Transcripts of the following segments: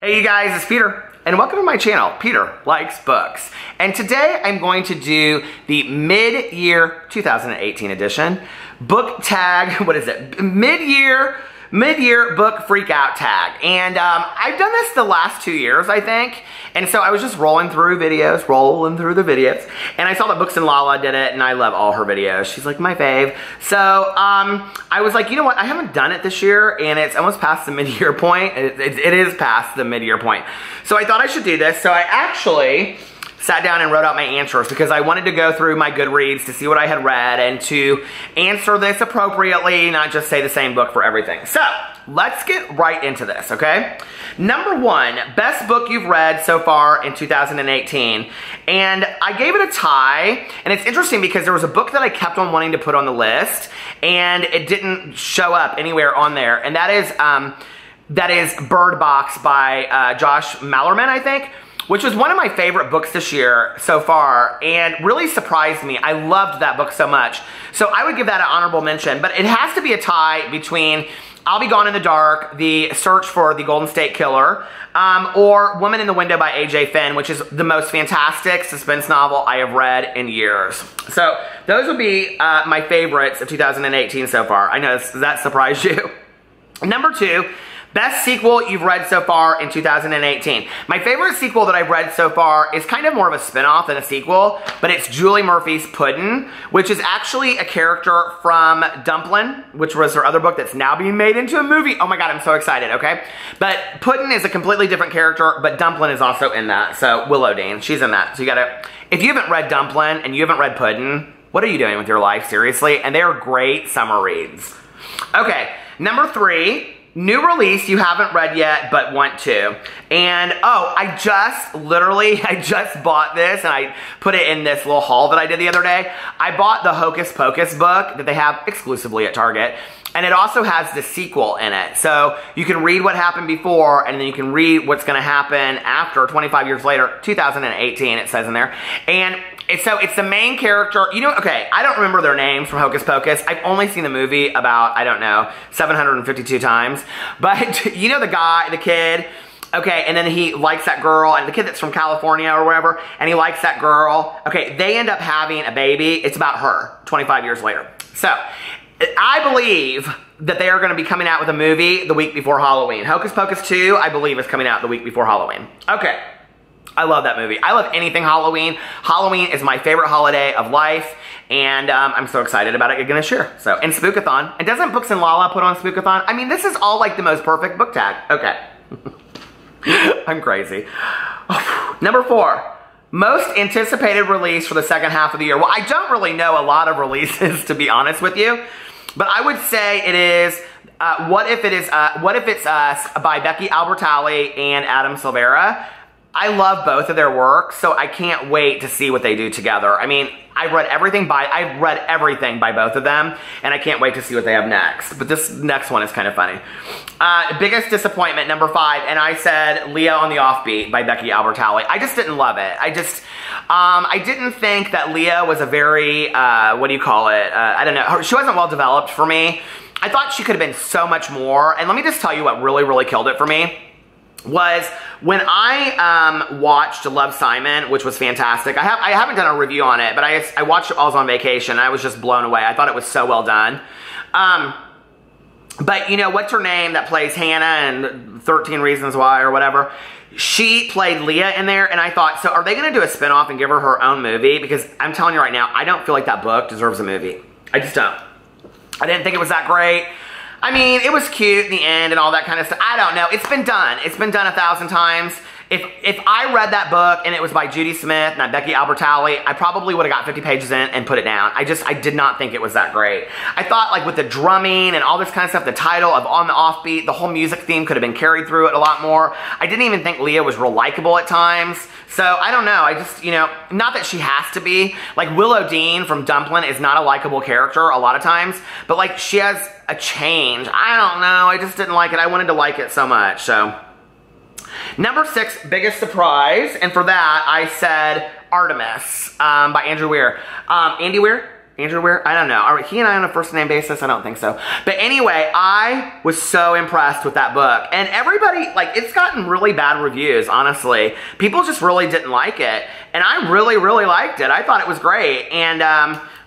Hey you guys, it's Peter, and welcome to my channel, Peter Likes Books. And today I'm going to do the mid-year 2018 edition book tag, what is it? Mid-year book freakout tag. And I've done this the last 2 years, I think. And so I was just rolling through the videos, and I saw that Books and Lala did it, and I love all her videos. She's like my fave. So I was like, you know what? I haven't done it this year, and it's almost past the mid-year point. It is past the mid-year point. So I thought I should do this. So I actually sat down and wrote out my answers because I wanted to go through my Goodreads to see what I had read and to answer this appropriately, not just say the same book for everything. So let's get right into this, okay? Number one, best book you've read so far in 2018. And I gave it a tie, and it's interesting because there was a book that I kept on wanting to put on the list, and it didn't show up anywhere on there, and that is Bird Box by Josh Malerman, I think, which was one of my favorite books this year so far and really surprised me. I loved that book so much. So I would give that an honorable mention, but it has to be a tie between I'll Be Gone in the Dark, The Search for the Golden State Killer, or Woman in the Window by A.J. Finn, which is the most fantastic suspense novel I have read in years. So those would be my favorites of 2018 so far. I know, does that surprise you? Number two, best sequel you've read so far in 2018. My favorite sequel that I've read so far is kind of more of a spin-off than a sequel, but it's Julie Murphy's Puddin', which is actually a character from Dumplin', which was her other book that's now being made into a movie. Oh my god, I'm so excited, okay? But Puddin' is a completely different character, but Dumplin' is also in that. So Willow Dean, she's in that. So you gotta, if you haven't read Dumplin' and you haven't read Puddin', what are you doing with your life, seriously? And they are great summer reads. Okay, number three, new release you haven't read yet but want to. And oh, I just bought this and I put it in this little haul that I did the other day. I bought the Hocus Pocus book that they have exclusively at Target. And it also has the sequel in it. So you can read what happened before and then you can read what's gonna happen after 25 years later, 2018 it says in there. And so it's the main character, you know, okay, I don't remember their names from Hocus Pocus. I've only seen the movie about, I don't know, 752 times. But you know the guy, the kid, okay, and then he likes that girl, and the kid that's from California or wherever, and he likes that girl. Okay, they end up having a baby. It's about her 25 years later. So I believe that they are going to be coming out with a movie the week before Halloween. Hocus Pocus 2, I believe, is coming out the week before Halloween. Okay. I love that movie. I love anything Halloween. Halloween is my favorite holiday of life, and I'm so excited about it again this year. So, and Spookathon. And doesn't Books and Lala put on Spookathon? I mean, this is all like the most perfect book tag. Okay. I'm crazy. Number four, most anticipated release for the second half of the year. Well, I don't really know a lot of releases, to be honest with you, but I would say it is What If It's Us by Becky Albertalli and Adam Silvera. I love both of their work, so I can't wait to see what they do together. I mean, I've read everything by both of them, and I can't wait to see what they have next. But this next one is kind of funny. Biggest disappointment, number five, and I said Leah on the Offbeat by Becky Albertalli. I just didn't love it. I didn't think that Leah was a very, what do you call it? I don't know. She wasn't well developed for me. I thought she could have been so much more, and let me just tell you what really, really killed it for me was when I watched Love, Simon, which was fantastic. I haven't done a review on it, but I watched it while I was on vacation. I was just blown away. I thought it was so well done. But you know, what's her name that plays Hannah in 13 Reasons Why or whatever? She played Leah in there, and I thought, so are they going to do a spinoff and give her her own movie? Because I'm telling you right now, I don't feel like that book deserves a movie. I just don't. I didn't think it was that great. I mean, it was cute in the end and all that kind of stuff. I don't know. It's been done. It's been done 1,000 times. If I read that book and it was by Judy Smith, not Becky Albertalli, I probably would have got 50 pages in and put it down. I did not think it was that great. I thought, like, with the drumming and all this kind of stuff, the title of On the Offbeat, the whole music theme could have been carried through it a lot more. I didn't even think Leah was real likable at times. So, I don't know. I just, you know, not that she has to be. Like, Willow Dean from Dumplin' is not a likable character a lot of times, but, like, she has a change. I don't know. I just didn't like it. I wanted to like it so much, so. Number six, biggest surprise, and for that, I said Artemis by Andrew Weir. Andy Weir? Andrew Weir? I don't know. Are he and I on a first name basis? I don't think so. But anyway, I was so impressed with that book. And everybody, like, it's gotten really bad reviews, honestly. People just really didn't like it. And I really, really liked it. I thought it was great. And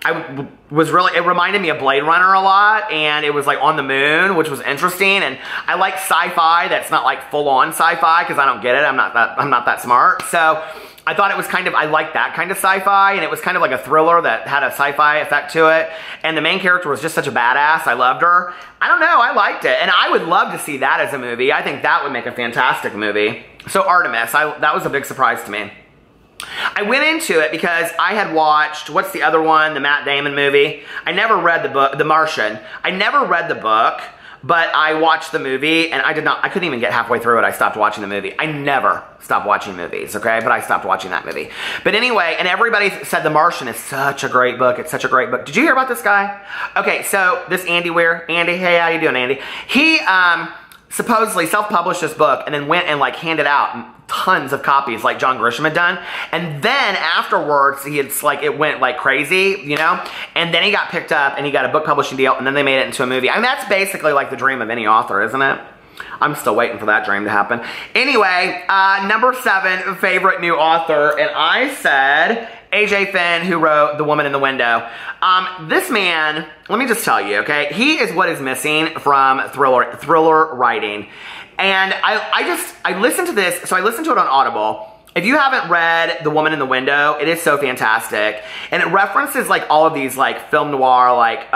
it reminded me of Blade Runner a lot. And it was like on the moon, which was interesting. And I like sci-fi that's not like full-on sci-fi because I don't get it. I'm not that smart. So I thought it was kind of, I liked that kind of sci-fi, and it was kind of like a thriller that had a sci-fi effect to it, and the main character was just such a badass. I loved her. I don't know, I liked it, and I would love to see that as a movie. I think that would make a fantastic movie. So Artemis, that was a big surprise to me. I went into it because I had watched, what's the other one, the Matt Damon movie? I never read the book, The Martian. I never read the book, but I watched the movie, and I couldn't even get halfway through it. I stopped watching the movie. I never stop watching movies, okay? But I stopped watching that movie. But anyway, and everybody said The Martian is such a great book. It's such a great book. Did you hear about this guy? Okay, so this Andy Weir. Andy, hey, how you doing, Andy? He supposedly self-published this book and then went and like handed out tons of copies like John Grisham had done. And then afterwards, it went like crazy, you know? And then he got picked up and he got a book publishing deal, and then they made it into a movie. I mean, that's basically like the dream of any author, isn't it? I'm still waiting for that dream to happen. Anyway, number 7, favorite new author, and I said A.J. Finn, who wrote The Woman in the Window. This man, let me just tell you, okay, he is what is missing from thriller writing. And I listened to this, so I listened to it on Audible. If you haven't read The Woman in the Window, it is so fantastic. And it references like all of these like film noir, like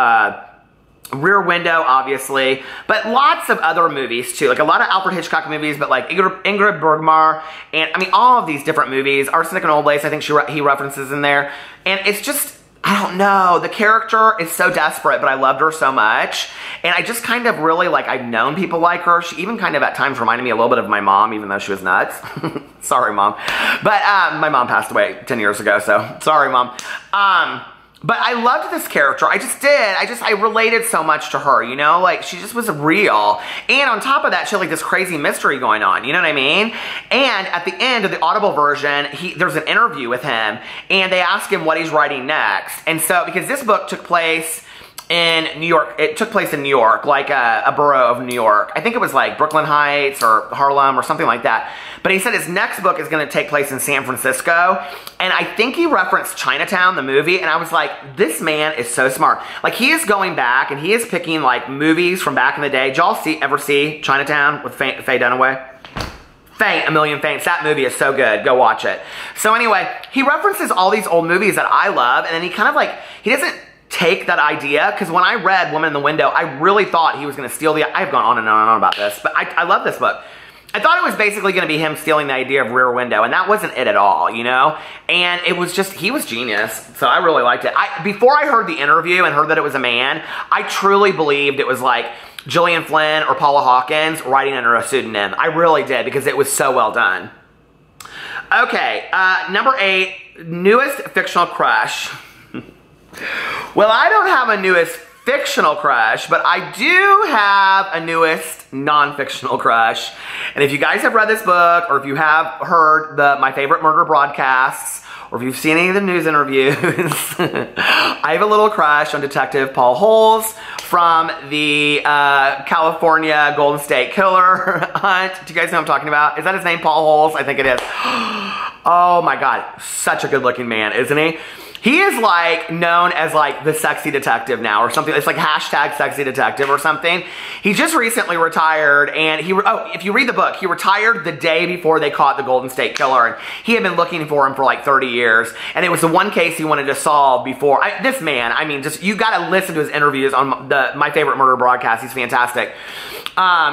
Rear Window, obviously, but lots of other movies too. Like a lot of Alfred Hitchcock movies, but like Ingrid Bergman, and I mean all of these different movies. Arsenic and Old Lace, I think he references in there. And it's just, I don't know, the character is so desperate, but I loved her so much. And I just kind of really, like, I've known people like her. She even kind of at times reminded me a little bit of my mom, even though she was nuts. Sorry, Mom. But my mom passed away 10 years ago, so sorry, Mom. But I loved this character. I just did. I related so much to her, you know? Like, she just was real. And on top of that, she had like this crazy mystery going on, you know what I mean? And at the end of the Audible version, there's an interview with him, and they ask him what he's writing next. And so, because this book took place in New York, it took place in New York, like a borough of New York. I think it was like Brooklyn Heights or Harlem or something like that. But he said his next book is going to take place in San Francisco. And I think he referenced Chinatown, the movie. And I was like, this man is so smart. Like, he is going back and he is picking like movies from back in the day. Did y'all ever see Chinatown with Faye Dunaway? Faint, A Million Faints. That movie is so good. Go watch it. So anyway, he references all these old movies that I love. And then he kind of like, he doesn't take that idea, because when I read Woman in the Window, I really thought he was going to steal I've gone on and on and on about this, but I love this book. I thought it was basically going to be him stealing the idea of Rear Window, and that wasn't it at all, you know? And it was just, he was genius, so I really liked it. Before I heard the interview and heard that it was a man, I truly believed it was like Gillian Flynn or Paula Hawkins writing under a pseudonym. I really did, because it was so well done. Okay, number 8, newest fictional crush. Well, I don't have a newest fictional crush, but I do have a newest non-fictional crush. And if you guys have read this book, or if you have heard My Favorite Murder broadcasts, or if you've seen any of the news interviews, I have a little crush on Detective Paul Holes from the California Golden State Killer hunt. Do you guys know what I'm talking about? Is that his name, Paul Holes? I think it is. Oh my God, such a good looking man, isn't he? He is like known as like the sexy detective now or something. It's like hashtag sexy detective or something. He just recently retired, and if you read the book, he retired the day before they caught the Golden State Killer, and he had been looking for him for like 30 years. And it was the one case he wanted to solve before. This man, I mean, just, you gotta listen to his interviews on My Favorite Murder broadcast. He's fantastic.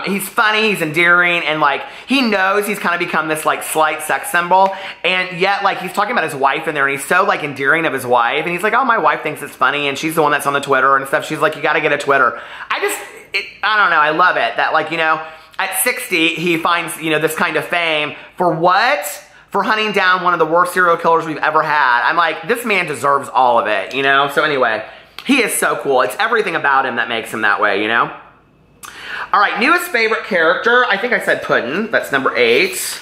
He's funny, he's endearing, and like, he knows he's kind of become this like slight sex symbol, and yet like he's talking about his wife in there, and he's so like endearing of his wife, and he's like, oh, my wife thinks it's funny, and she's the one that's on the Twitter and stuff. She's like, you gotta get a Twitter. I don't know, I love it that, like, you know, at 60, he finds, you know, this kind of fame for what? For hunting down one of the worst serial killers we've ever had. I'm like, this man deserves all of it, you know? So anyway, he is so cool. It's everything about him that makes him that way, you know? All right, newest favorite character. I think I said Puddin'. That's number 8.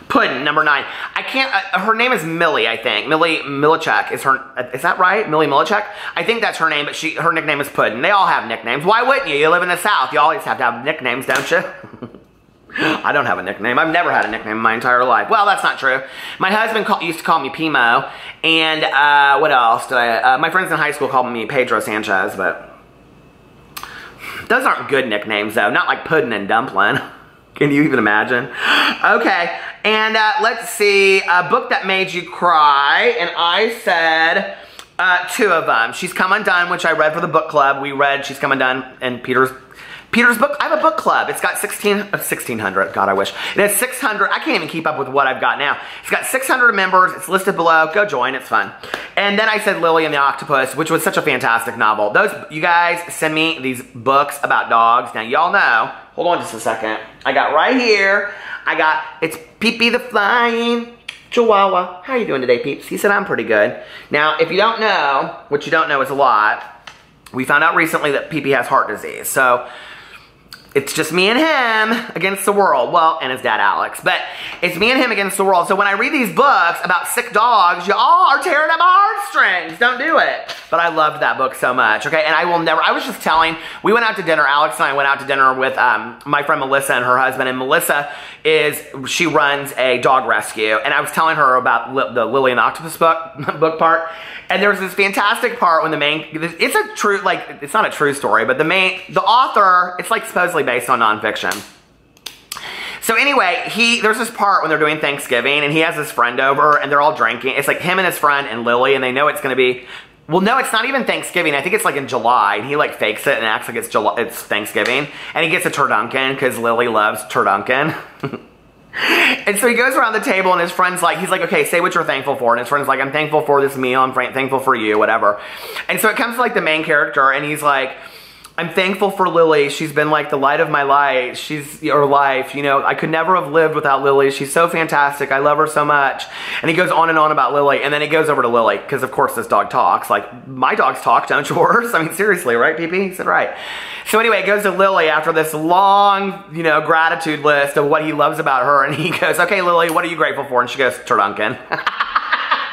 Puddin, number 9. I can't, her name is Millie, I think. Millie Milichek is that right? Millie Milichek? I think that's her name, but her nickname is Puddin. They all have nicknames. Why wouldn't you? You live in the South. You always have to have nicknames, don't you? I don't have a nickname. I've never had a nickname in my entire life. Well, that's not true. My husband used to call me Pimo, and what else did my friends in high school called me Pedro Sanchez, but those aren't good nicknames, though. Not like Puddin' and Dumpling. Can you even imagine? Okay, and let's see, a book that made you cry, and I said 2 of them. She's Come Undone, which I read for the book club. We read She's Come Undone and Peter's book. I have a book club. It's got 1,600. God, I wish. It has 600. I can't even keep up with what I've got now. It's got 600 members. It's listed below. Go join. It's fun. And then I said Lily and the Octopus, which was such a fantastic novel. You guys send me these books about dogs. Now, y'all know. Hold on just a second. I got right here. It's Pee-Pee the Flying Chihuahua. How are you doing today, peeps? He said, I'm pretty good. Now, if you don't know, what you don't know is a lot, we found out recently that Pee-Pee has heart disease. So, it's just me and him against the world. Well, and his dad, Alex. But it's me and him against the world. So when I read these books about sick dogs, y'all are tearing at my heartstrings. Don't do it. But I loved that book so much, okay? And I was just telling, we went out to dinner, Alex and I went out to dinner with my friend Melissa and her husband. And Melissa she runs a dog rescue. And I was telling her about the Lily and the Octopus book part. And there was this fantastic part when it's not a true story, but the author, it's like supposedly based on nonfiction. So anyway, there's this part when they're doing Thanksgiving, and he has his friend over, and they're all drinking. It's like him and his friend and Lily, and they know it's going to be, well, no, it's not even Thanksgiving. I think it's like in July, and he like fakes it and acts like it's Thanksgiving, and he gets a turducken because Lily loves turducken. And so he goes around the table, and his friend's like, he's like, okay, say what you're thankful for. And his friend's like, I'm thankful for this meal. I'm thankful for you, whatever. And so it comes to like the main character, and he's like, I'm thankful for Lily. She's been like the light of my life. She's your life. You know, I could never have lived without Lily. She's so fantastic. I love her so much. And he goes on and on about Lily. And then he goes over to Lily, because of course this dog talks. Like, my dogs talk, don't yours? I mean, seriously, right, Pee-Pee? He said, right. So anyway, it goes to Lily after this long, gratitude list of what he loves about her. And he goes, okay, Lily, what are you grateful for? And she goes, turducken.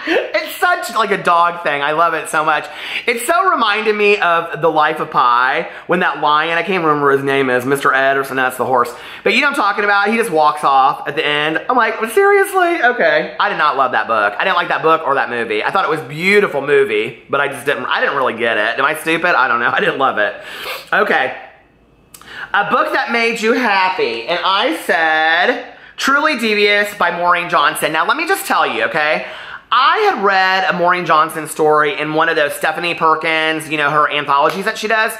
It's such like a dog thing. I love it so much. It so reminded me of The Life of Pi when that lion, I can't remember what his name is, Mr. Ed or something, that's the horse. But you know what I'm talking about? He just walks off at the end. I'm like, seriously? Okay. I did not love that book. I didn't like that book or that movie. I thought it was a beautiful movie, but I didn't really get it. Am I stupid? I don't know. I didn't love it. Okay. A book that made you happy. And I said, Truly Devious by Maureen Johnson. Now let me just tell you, okay? I had read a Maureen Johnson story in one of those Stephanie Perkins, her anthologies that she does,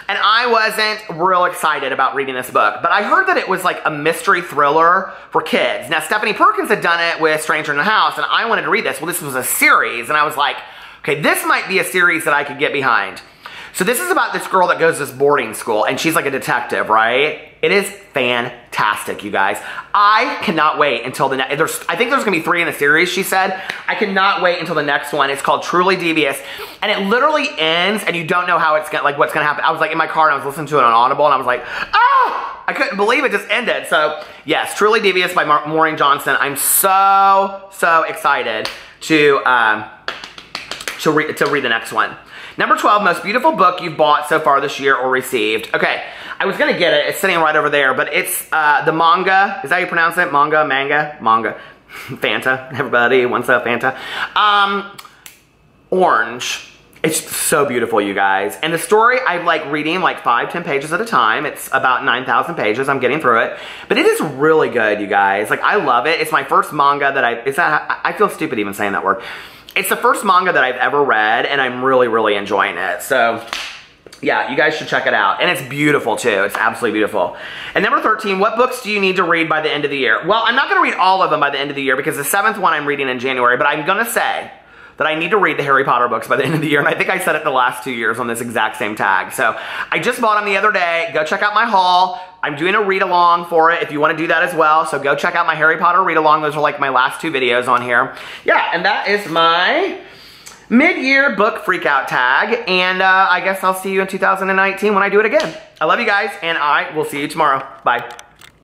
and I wasn't real excited about reading this book, but I heard that it was like a mystery thriller for kids. Now, Stephanie Perkins had done it with Stranger in the House, and I wanted to read this. Well, this was a series, and I was like, okay, this might be a series that I could get behind. So this is about this girl that goes to this boarding school, and she's like a detective, right? It is fantastic, you guys. I cannot wait until the next, I think there's gonna be 3 in the series, she said. I cannot wait until the next one. It's called Truly Devious, and it literally ends, and you don't know how it's gonna, like what's gonna happen. I was like in my car, and I was listening to it on Audible, and I was like, ah! I couldn't believe it just ended. So yes, Truly Devious by Maureen Johnson. I'm so excited to read the next one. Number 12, most beautiful book you've bought so far this year or received. Okay, I was gonna get it. It's sitting right over there, but it's the manga. Is that how you pronounce it? Manga. Fanta. Everybody wants a Fanta. Orange. It's so beautiful, you guys. And the story, I like reading like 5-10 pages at a time. It's about 9,000 pages. I'm getting through it. But it is really good, you guys. Like, I love it. It's my first manga that I feel stupid even saying that word. It's the first manga that I've ever read, and I'm really enjoying it. So, yeah, you guys should check it out. And it's beautiful, too. It's absolutely beautiful. And number 13, what books do you need to read by the end of the year? Well, I'm not going to read all of them by the end of the year because the 7th one I'm reading in January, but I'm going to say that I need to read the Harry Potter books by the end of the year, and I think I said it the last 2 years on this exact same tag. So I just bought them the other day. Go check out my haul. I'm doing a read-along for it if you want to do that as well. So go check out my Harry Potter read-along. Those are like my last 2 videos on here. Yeah, and that is my mid-year book freakout tag. And I guess I'll see you in 2019 when I do it again. I love you guys, and I will see you tomorrow. Bye.